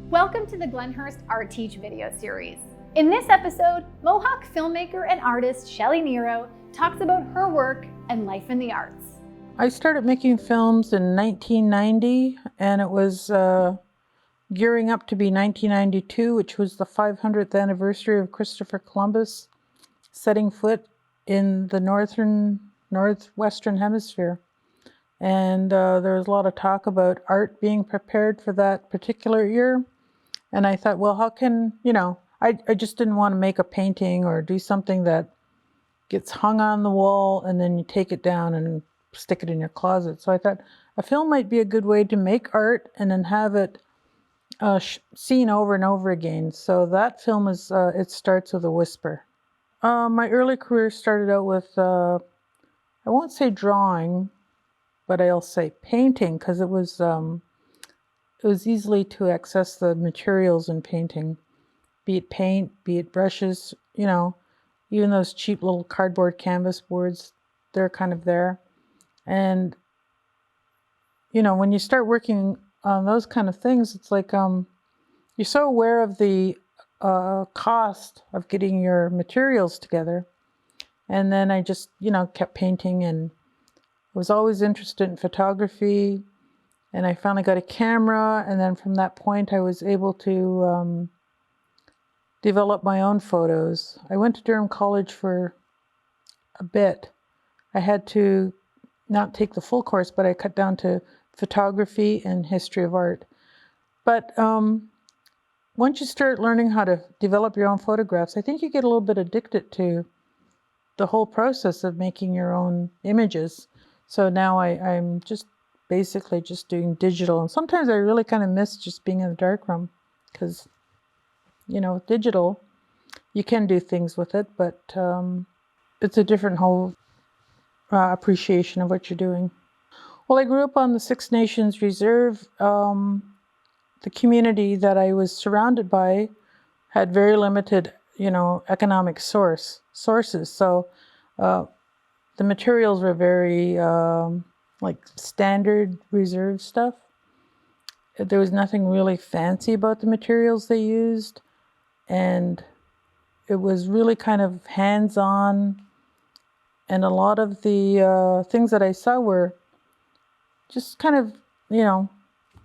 Welcome to the Glenhurst ArTeach video series. In this episode, Mohawk filmmaker and artist Shelley Niro talks about her work and life in the arts. I started making films in 1990, and it was gearing up to be 1992, which was the 500th anniversary of Christopher Columbus setting foot in the northwestern hemisphere. And there was a lot of talk about art being prepared for that particular year. And I thought, well, how can, I just didn't want to make a painting or do something that gets hung on the wall and then you take it down and stick it in your closet. So I thought a film might be a good way to make art and then have it seen over and over again. So that film is, it starts with a whisper. My early career started out with, I won't say drawing, but I'll say painting, because it was easily to access the materials in painting, be it paint, be it brushes, even those cheap little cardboard canvas boards, they're kind of there. And, when you start working on those kind of things, it's like you're so aware of the cost of getting your materials together. And then I just, kept painting and was always interested in photography. And I finally got a camera, and then from that point I was able to develop my own photos. I went to Durham College for a bit. I had to not take the full course, but I cut down to photography and history of art. But once you start learning how to develop your own photographs, I think you get a little bit addicted to the whole process of making your own images. So now I'm just basically just doing digital. And sometimes I really kind of miss just being in the darkroom because, with digital, you can do things with it, but it's a different whole appreciation of what you're doing. Well, I grew up on the Six Nations Reserve. The community that I was surrounded by had very limited, economic sources. So the materials were very like standard reserve stuff. There was nothing really fancy about the materials they used, and it was really kind of hands-on, and a lot of the things that I saw were just kind of,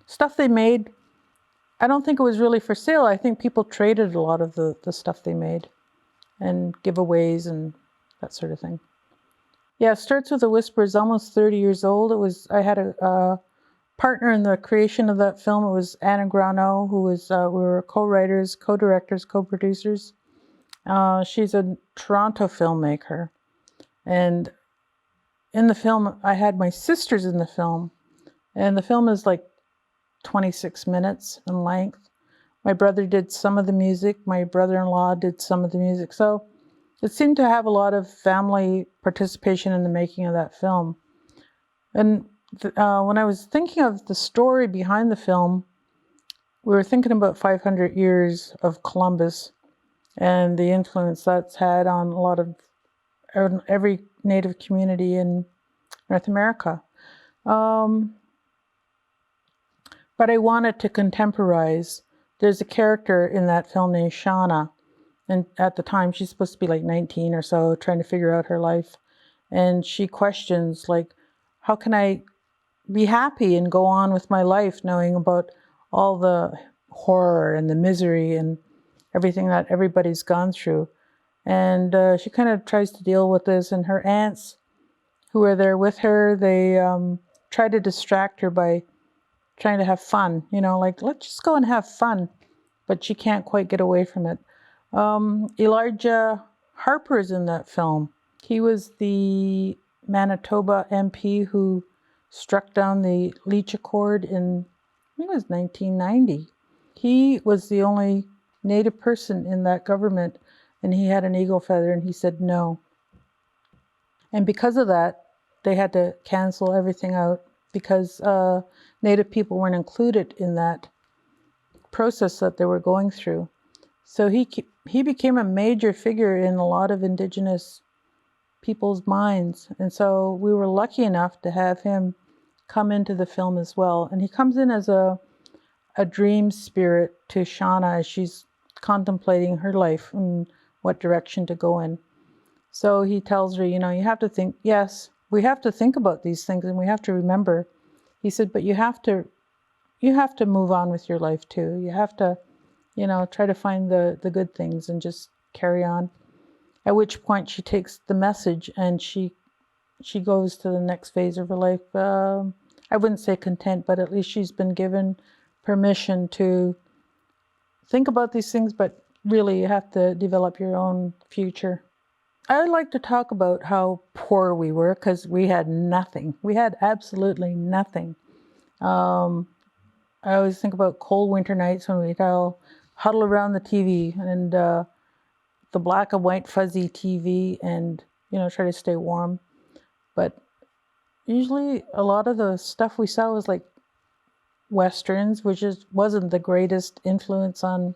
stuff they made. I don't think it was really for sale. I think people traded a lot of the stuff they made and giveaways and that sort of thing. Yeah, it starts with a whisper. It's almost 30 years old. I had a partner in the creation of that film. It was Anna Grano, who was, we were co-writers, co-directors, co-producers. She's a Toronto filmmaker. And in the film, I had my sisters in the film. And the film is like 26 minutes in length. My brother did some of the music. My brother-in-law did some of the music. So it seemed to have a lot of family participation in the making of that film. And when I was thinking of the story behind the film, we were thinking about 500 years of Columbus and the influence that's had on a lot of every Native community in North America. But I wanted to contemporize. There's a character in that film named Shauna. And at the time, she's supposed to be like 19 or so, trying to figure out her life. And she questions, like, how can I be happy and go on with my life knowing about all the horror and the misery and everything that everybody's gone through? And she kind of tries to deal with this. And her aunts, who are there with her, they try to distract her by trying to have fun. Like, let's just go and have fun. But she can't quite get away from it. Elijah Harper is in that film. He was the Manitoba MP who struck down the Leech Accord in, I think it was 1990. He was the only Native person in that government, and he had an eagle feather, and he said no. And because of that, they had to cancel everything out because Native people weren't included in that process that they were going through. So he became a major figure in a lot of Indigenous people's minds. And so we were lucky enough to have him come into the film as well. And he comes in as a a dream spirit to Shauna as she's contemplating her life and what direction to go in. So he tells her, you know, you have to think, yes, we have to think about these things and we have to remember. He said, but you have to move on with your life too. You have to, you know, try to find the good things and just carry on. At which point she takes the message and she goes to the next phase of her life. I wouldn't say content, but at least she's been given permission to think about these things, but really you have to develop your own future. I would like to talk about how poor we were because we had nothing. We had absolutely nothing. I always think about cold winter nights when we'd all huddle around the TV and the black and white fuzzy TV and, you know, try to stay warm. But usually a lot of the stuff we saw was like Westerns, which wasn't the greatest influence on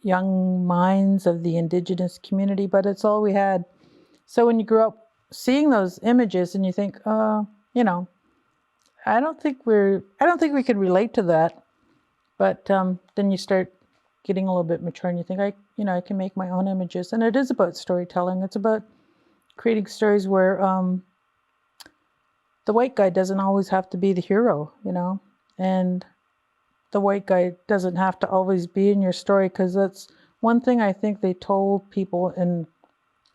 young minds of the Indigenous community, but it's all we had. So when you grow up seeing those images and you think, you know, I don't think we could relate to that. But then you start getting a little bit mature and you think, I can make my own images. And it is about storytelling. It's about creating stories where the white guy doesn't always have to be the hero, you know, and the white guy doesn't have to always be in your story, because that's one thing I think they told people in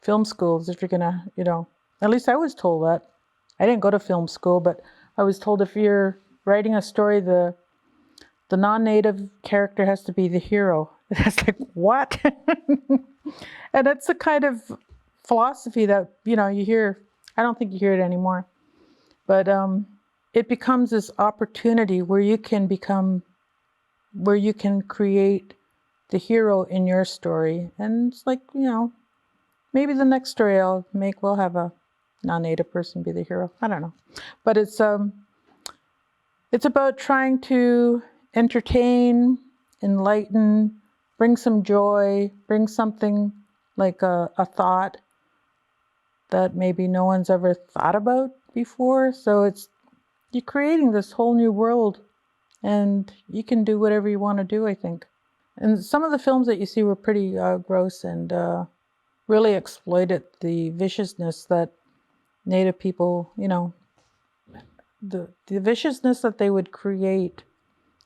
film schools. If you're gonna, you know, at least I was told that. I didn't go to film school, but I was told if you're writing a story, the non-native character has to be the hero. It's like, what? And it's a kind of philosophy that, you know, you hear. I don't think you hear it anymore. But it becomes this opportunity where you can create the hero in your story. And it's like, you know, maybe the next story I'll make will have a non-native person be the hero. I don't know. But it's about trying to entertain, enlighten, bring some joy, bring something like a thought that maybe no one's ever thought about before. So you're creating this whole new world, and you can do whatever you want to do, I think. And some of the films that you see were pretty gross and really exploited the viciousness that Native people, you know, the viciousness that they would create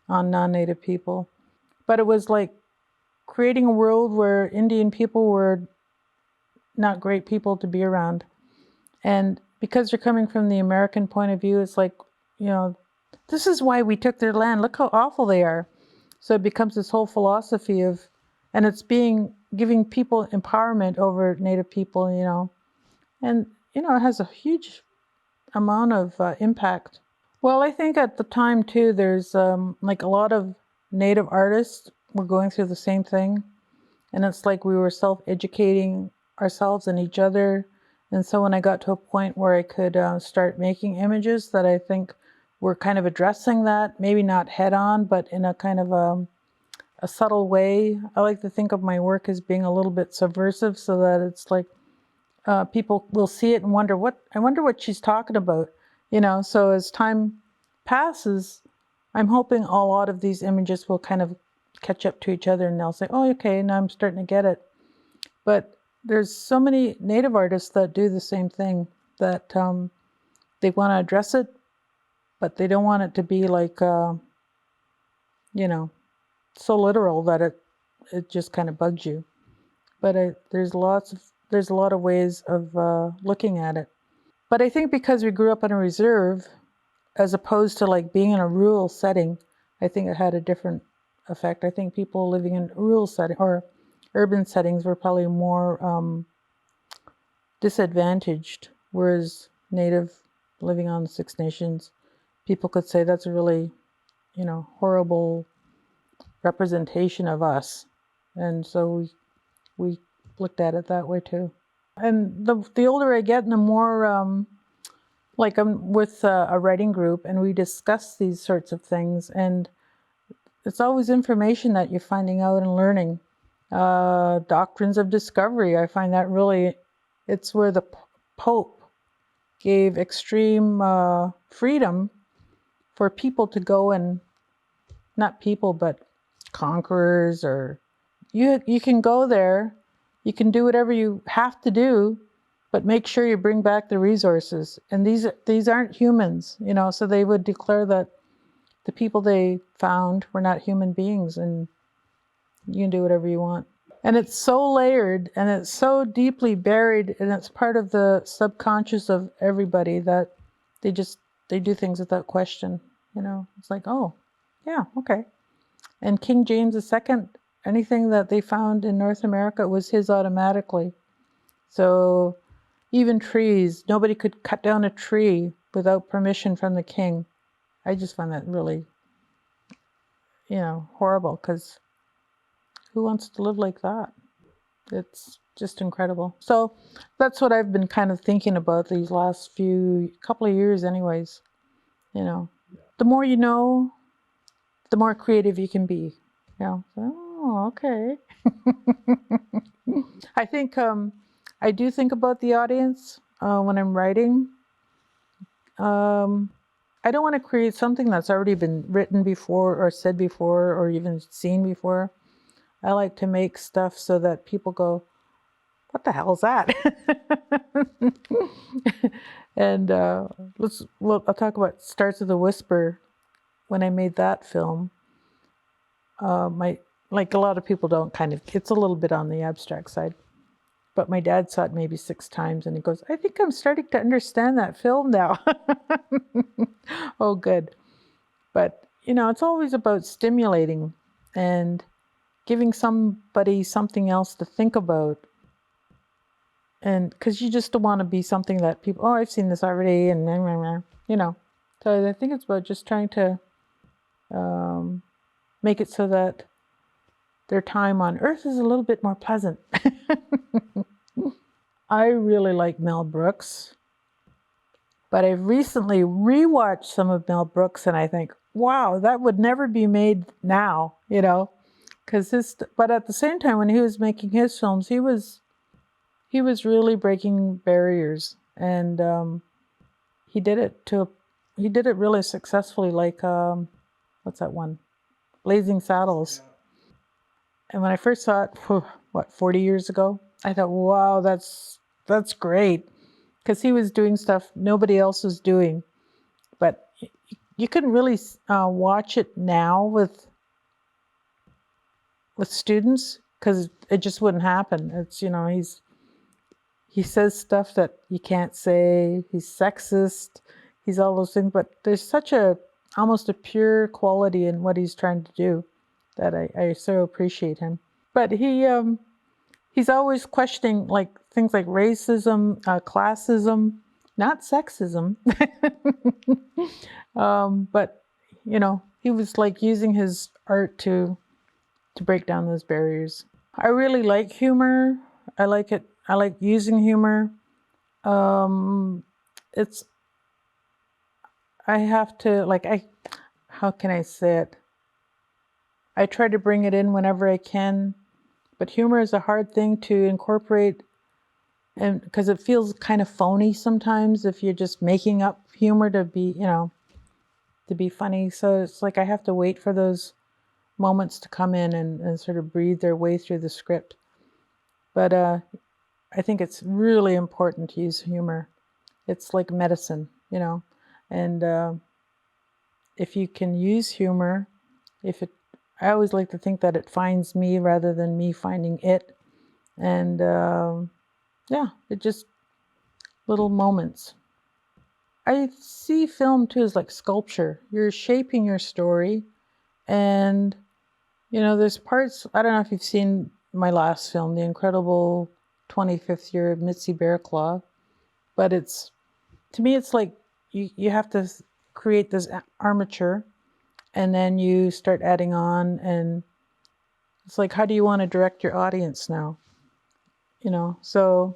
on non-Native people. But it was like creating a world where Indian people were not great people to be around. And because you're coming from the American point of view, it's like, you know, this is why we took their land. Look how awful they are. So it becomes this whole philosophy of, and it's giving people empowerment over Native people, you know. And, you know, it has a huge amount of impact. Well, I think at the time too, there's like a lot of Native artists were going through the same thing. And it's like we were self-educating ourselves and each other. And so when I got to a point where I could start making images that I think were kind of addressing that, maybe not head on, but in a kind of a subtle way. I like to think of my work as being a little bit subversive, so that it's like people will see it and wonder what she's talking about, you know. So as time passes, I'm hoping a lot of these images will kind of catch up to each other, and they'll say, oh, okay, now I'm starting to get it. But there's so many Native artists that do the same thing, that they want to address it, but they don't want it to be like, you know, so literal that it just kind of bugs you. But there's a lot of ways of looking at it. But I think because we grew up in a reserve, as opposed to like being in a rural setting, I think it had a different effect. I think people living in rural setting or urban settings were probably more disadvantaged, whereas Native living on the Six Nations, people could say that's a really, you know, horrible representation of us. And so we looked at it that way too. And the older I get, and the more like I'm with a writing group, and we discuss these sorts of things, and it's always information that you're finding out and learning. Doctrines of Discovery, I find that really, it's where the Pope gave extreme freedom for people to go and not people, but conquerors, or you can go there, you can do whatever you have to do, but make sure you bring back the resources. And these aren't humans, you know, so they would declare that the people they found were not human beings, and you can do whatever you want. And it's so layered, and it's so deeply buried, and it's part of the subconscious of everybody that they do things without question, you know. It's like, oh, yeah, okay. And King James II, anything that they found in North America was his automatically. So even trees, nobody could cut down a tree without permission from the king. I just find that really, you know, horrible, because who wants to live like that? It's just incredible. So that's what I've been kind of thinking about these last couple of years anyways. You know, the more you know, the more creative you can be. You know, oh, okay. I think I do think about the audience when I'm writing. I don't want to create something that's already been written before or said before or even seen before. I like to make stuff so that people go, what the hell is that? And I'll talk about Starts with a Whisper. When I made that film, like a lot of people don't it's a little bit on the abstract side, but my dad saw it maybe 6 times and he goes, I think I'm starting to understand that film now. Oh, good. But, you know, it's always about stimulating and giving somebody something else to think about. And because you just don't want to be something that people, oh, I've seen this already, and you know. So I think it's about just trying to make it so that their time on Earth is a little bit more pleasant. I really like Mel Brooks, but I've recently rewatched some of Mel Brooks, and I think, wow, that would never be made now, you know, but at the same time, when he was making his films, he was really breaking barriers, and he did it really successfully. Like what's that one, Blazing Saddles. And when I first saw it, 40 years ago, I thought, wow, that's great, because he was doing stuff nobody else was doing. But you couldn't really watch it now with students, because it just wouldn't happen. It's, you know, he says stuff that you can't say. He's sexist. He's all those things. But there's such almost a pure quality in what he's trying to do that I so appreciate him. But he's always questioning like things like racism, classism, not sexism. But, you know, he was like using his art to break down those barriers. I really like humor. I like it. I like using humor. How can I say it? I try to bring it in whenever I can, but humor is a hard thing to incorporate, and because it feels kind of phony sometimes if you're just making up humor to be, you know, to be funny. So it's like I have to wait for those moments to come in and sort of breathe their way through the script. But I think it's really important to use humor. It's like medicine, you know, and if you can use humor, I always like to think that it finds me rather than me finding it. And yeah, it just little moments. I see film too as like sculpture. You're shaping your story, and you know, there's parts, I don't know if you've seen my last film, the incredible 25th Year of Mitzi Bearclaw, but to me, it's like you have to create this armature, and then you start adding on, and it's like, how do you want to direct your audience now? You know, so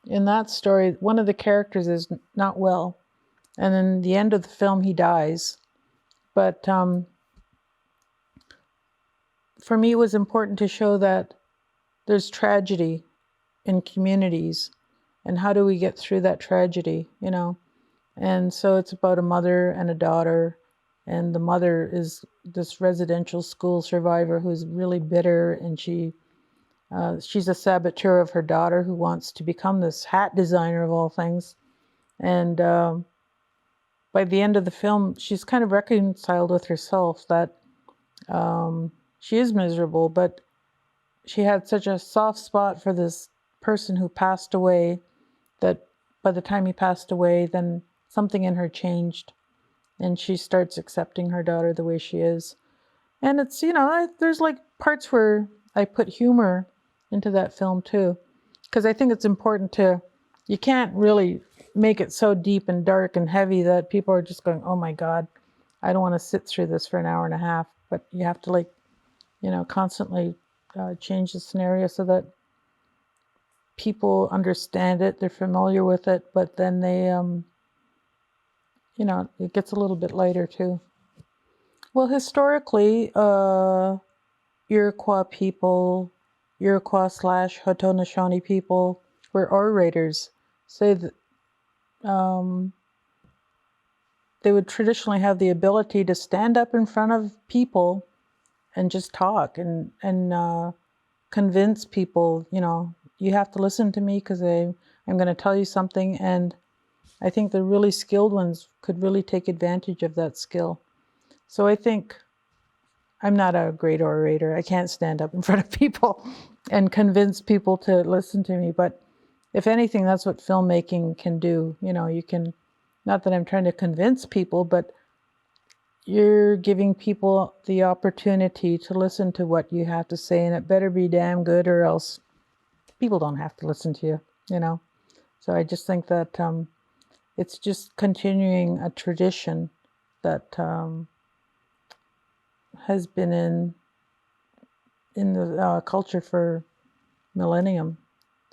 in that story, one of the characters is not well, and then the end of the film, he dies. But for me, it was important to show that there's tragedy in communities, and how do we get through that tragedy, you know? And so it's about a mother and a daughter And the mother is this residential school survivor who's really bitter, and she's a saboteur of her daughter who wants to become this hat designer of all things. And by the end of the film, she's kind of reconciled with herself that she is miserable, but she had such a soft spot for this person who passed away that by the time he passed away, then something in her changed, and she starts accepting her daughter the way she is. And it's, there's like parts where I put humor into that film too, because I think it's important you can't really make it so deep and dark and heavy that people are just going, oh my God, I don't want to sit through this for an hour and a half. But you have to constantly change the scenario so that people understand it, they're familiar with it, but then they, it gets a little bit lighter too. Well, historically, Iroquois people, Iroquois/Haudenosaunee people were orators. Say that they would traditionally have the ability to stand up in front of people and just talk and convince people, you have to listen to me because I'm going to tell you something. And I think the really skilled ones could really take advantage of that skill. So I think I'm not a great orator. I can't stand up in front of people and convince people to listen to me. But if anything, that's what filmmaking can do. You can, not that I'm trying to convince people, but you're giving people the opportunity to listen to what you have to say, and it better be damn good, or else people don't have to listen to you, So I just think that it's just continuing a tradition that has been in the culture for millennium.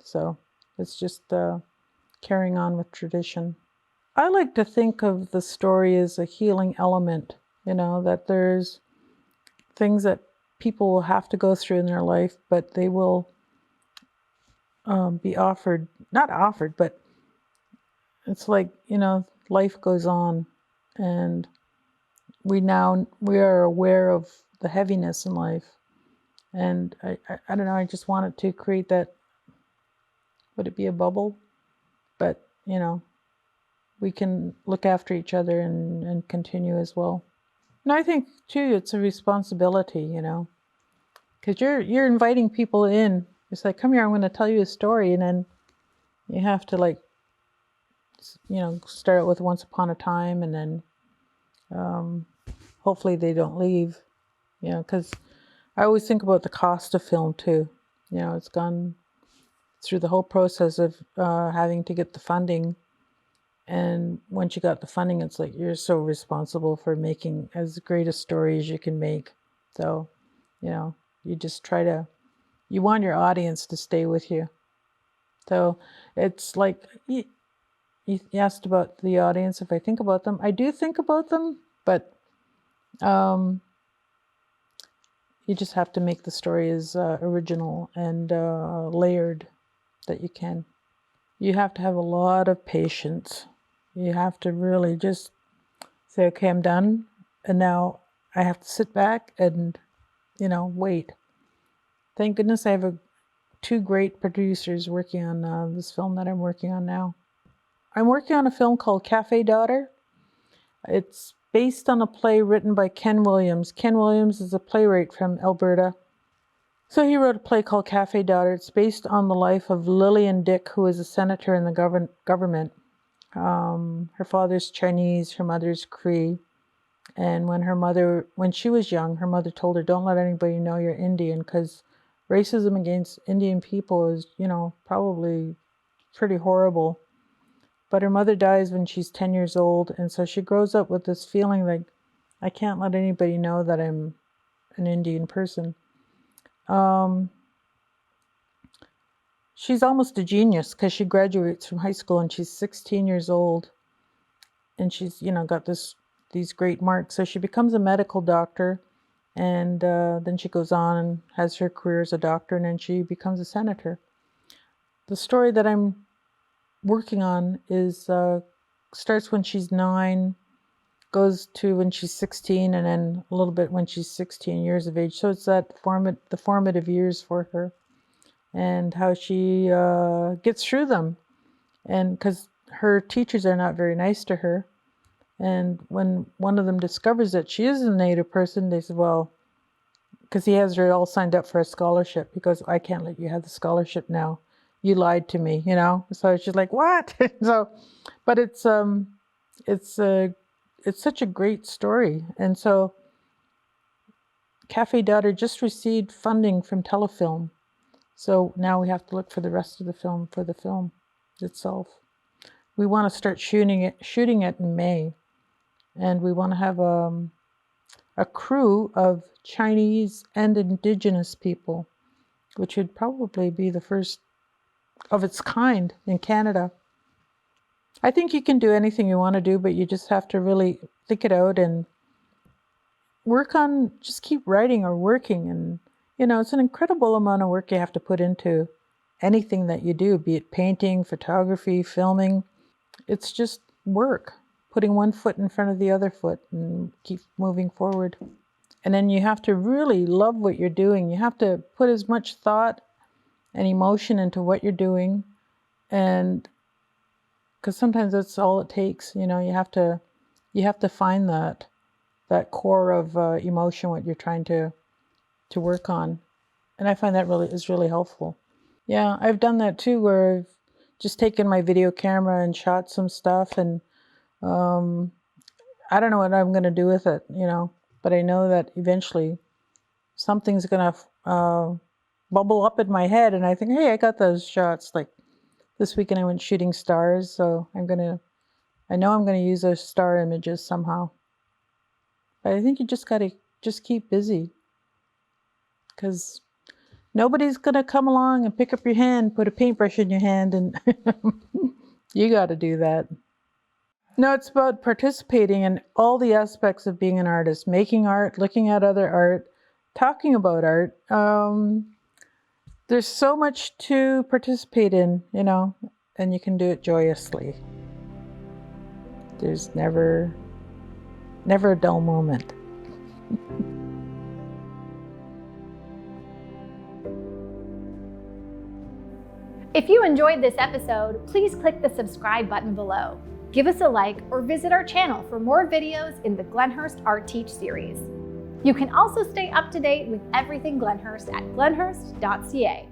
So it's just carrying on with tradition. I like to think of the story as a healing element, that there's things that people will have to go through in their life, but they will be not offered, but it's like, life goes on, and we are aware of the heaviness in life. And I don't know, I just wanted to create that, would it be a bubble? But, we can look after each other and continue as well. And I think too, it's a responsibility, because you're inviting people in. It's like, come here, I'm going to tell you a story. And then you have to start with once upon a time, and then hopefully they don't leave, because I always think about the cost of film too. It's gone through the whole process of having to get the funding. And once you got the funding, it's like you're so responsible for making as great a story as you can make. So, you just you want your audience to stay with you. So it's like, you asked about the audience, if I think about them. I do think about them, but you just have to make the story as original and layered that you can. You have to have a lot of patience. You have to really just say, okay, I'm done. And now I have to sit back and, wait. Thank goodness I have two great producers working on this film that I'm working on now. I'm working on a film called Cafe Daughter. It's based on a play written by Ken Williams. Ken Williams is a playwright from Alberta. So he wrote a play called Cafe Daughter. It's based on the life of Lillian Dick, who is a senator in the government. Her father's Chinese, her mother's Cree. And when she was young, her mother told her, don't let anybody know you're Indian, because racism against Indian people is, probably pretty horrible. But her mother dies when she's 10 years old. And so she grows up with this feeling like, I can't let anybody know that I'm an Indian person. She's almost a genius because she graduates from high school and she's 16 years old. And she's, got these great marks. So she becomes a medical doctor. And then she goes on and has her career as a doctor. And then she becomes a senator. The story that I'm working on starts when she's 9. goes to when she's 16 and then a little bit when she's 16 years of age. So it's that the formative years for her and how she gets through them. And because her teachers are not very nice to her. And when one of them discovers that she is a Native person, they say, well, because he has her all signed up for a scholarship. He goes, I can't let you have the scholarship now. You lied to me, you know? So she's like, what? So, but it's such a great story. And so Cafe Daughter just received funding from Telefilm. So now we have to look for the rest of the film for the film itself. We want to start shooting it in May. And we want to have a crew of Chinese and Indigenous people, which would probably be the first of its kind in Canada. I think you can do anything you want to do, but you just have to really think it out and work on, just keep writing or working. And, you know, it's an incredible amount of work you have to put into anything that you do, be it painting, photography, filming. It's just work, putting one foot in front of the other foot and keep moving forward. And then you have to really love what you're doing. You have to put as much thought and emotion into what you're doing. And because sometimes that's all it takes, you know, you have to find that core of emotion, what you're trying to work on. And I find that is really helpful. Yeah, I've done that too, where I've just taken my video camera and shot some stuff, and I don't know what I'm going to do with it, you know, but I know that eventually something's going to bubble up in my head, and I think, hey, I got those shots. Like this weekend I went shooting stars, so I know I'm going to use those star images somehow. But I think you just got to just keep busy, because nobody's going to come along and pick up your hand, put a paintbrush in your hand, and you got to do that. No, it's about participating in all the aspects of being an artist, making art, looking at other art, talking about art. There's so much to participate in, you know, and you can do it joyously. There's never a dull moment. If you enjoyed this episode, please click the subscribe button below. Give us a like or visit our channel for more videos in the Glenhurst ArTeach series. You can also stay up to date with everything Glenhurst at glenhurst.ca.